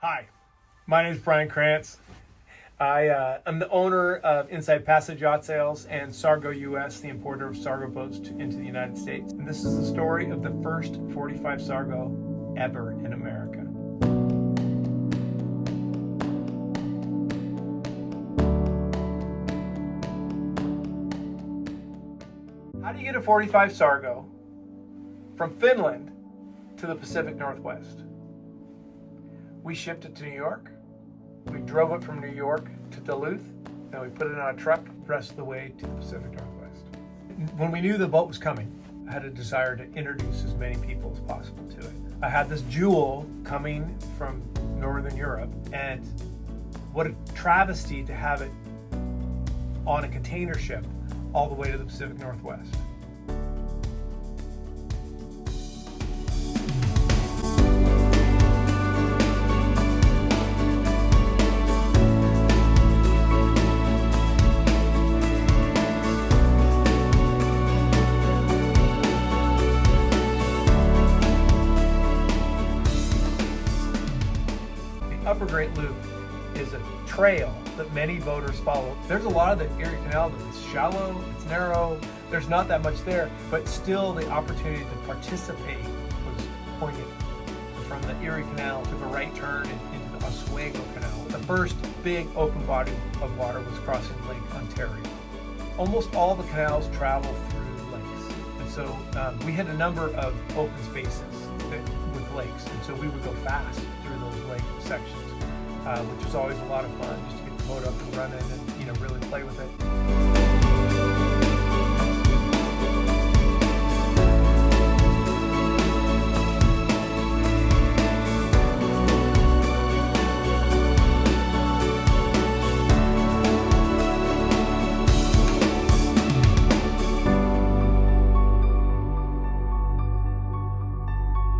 Hi, my name is Brian Krantz. I'm the owner of Inside Passage Yacht Sales and Sargo US, the importer of Sargo boats into the United States. And this is the story of the first 45 Sargo ever in America. How do you get a 45 Sargo from Finland to the Pacific Northwest? We shipped it to New York. We drove it from New York to Duluth. Then we put it on a truck the rest of the way to the Pacific Northwest. When we knew the boat was coming, I had a desire to introduce as many people as possible to it. I had this jewel coming from Northern Europe, and what a travesty to have it on a container ship all the way to the Pacific Northwest. Upper Great Loop is a trail that many boaters follow. There's a lot of the Erie Canal that's shallow, it's narrow, there's not that much there, but still the opportunity to participate was poignant. From the Erie Canal, took a right turn into the Oswego Canal. The first big open body of water was crossing Lake Ontario. Almost all the canals travel through lakes, and so we had a number of open spaces with lakes, and so we would go fast through those lake sections, which was always a lot of fun, just to get the boat up and running and really play with it.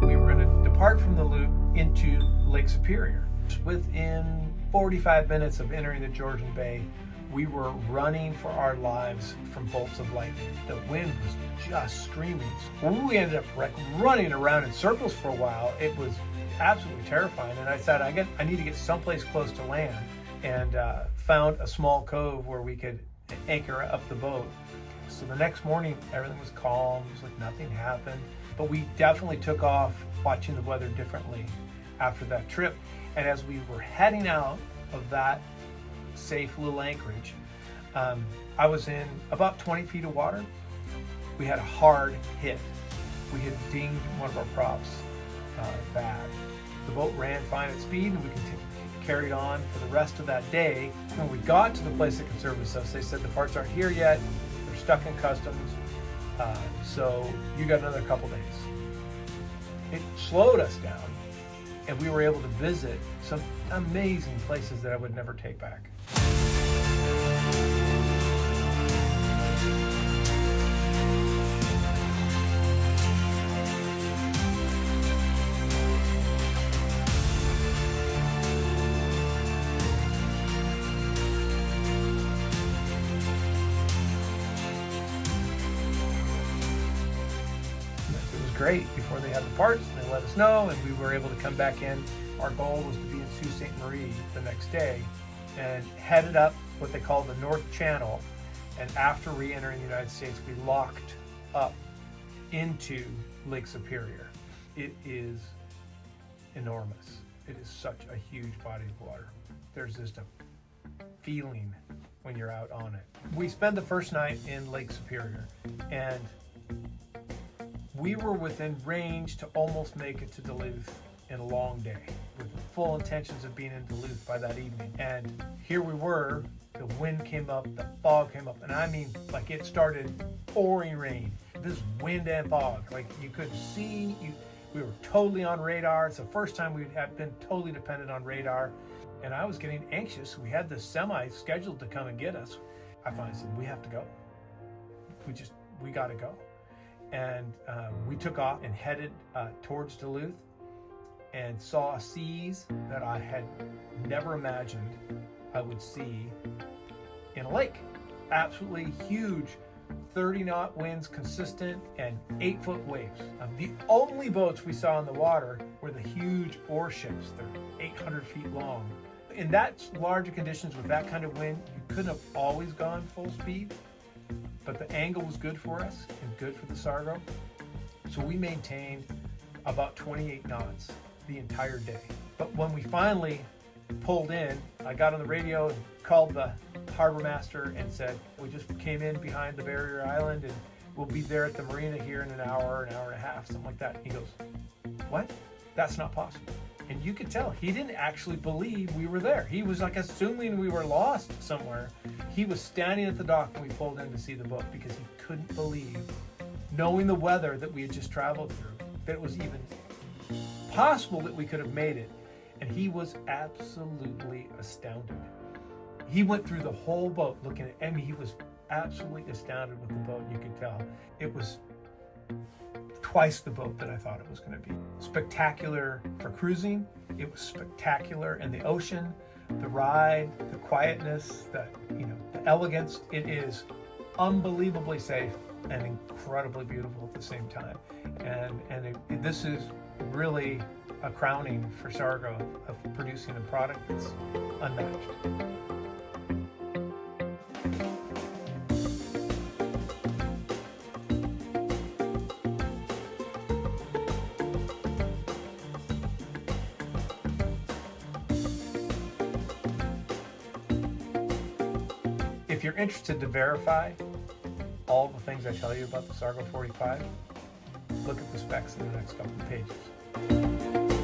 We were going to depart from the loop into Lake Superior. Within 45 minutes of entering the Georgian Bay, we were running for our lives from bolts of lightning. The wind was just screaming. We ended up running around in circles for a while. It was absolutely terrifying, and I said, I need to get someplace close to land, and found a small cove where we could anchor up the boat. So the next morning, everything was calm. It was like nothing happened. But we definitely took off watching the weather differently after that trip. And as we were heading out of that safe little anchorage, I was in about 20 feet of water. We had a hard hit. We had dinged one of our props bad. The boat ran fine at speed, and we carried on for the rest of that day. When we got to the place that could service us, they said the parts aren't here yet. They're stuck in customs. So you got another couple days. It slowed us down, and we were able to visit some amazing places that I would never take back. Great. Before they had the parts, they let us know, and we were able to come back in. Our goal was to be in Sault Ste. Marie the next day, and headed up what they call the North Channel. And after re-entering the United States, we locked up into Lake Superior. It is enormous. It is such a huge body of water. There's just a feeling when you're out on it. We spent the first night in Lake Superior, and we were within range to almost make it to Duluth in a long day, with full intentions of being in Duluth by that evening. And here we were, the wind came up, the fog came up, and I mean, like, it started pouring rain. This wind and fog, like, you could see, we were totally on radar. It's the first time we had been totally dependent on radar, and I was getting anxious. We had this semi scheduled to come and get us. I finally said, we have to go. We gotta go. And we took off and headed towards Duluth, and saw seas that I had never imagined I would see in a lake. Absolutely huge 30 knot winds consistent and 8-foot waves. The only boats we saw in the water were the huge ore ships. They're 800 feet long. In that larger conditions with that kind of wind, you couldn't have always gone full speed, but the angle was good for us and good for the Sargo. So we maintained about 28 knots the entire day. But when we finally pulled in, I got on the radio and called the harbor master and said, we just came in behind the barrier island and we'll be there at the marina here in an hour and a half, something like that. He goes, what? That's not possible. And you could tell he didn't actually believe we were there. He was like assuming we were lost somewhere. He was standing at the dock when we pulled in to see the boat because he couldn't believe, knowing the weather that we had just traveled through, that it was even possible that we could have made it. And he was absolutely astounded. He went through the whole boat looking at, I mean, he was absolutely astounded with the boat. You could tell it was twice the boat that I thought it was going to be. Spectacular for cruising. It was spectacular in the ocean, the ride, the quietness, the elegance. It is unbelievably safe and incredibly beautiful at the same time. And this is really a crowning for Sargo of producing a product that's unmatched. If you're interested to verify all the things I tell you about the Sargo 45, look at the specs in the next couple of pages.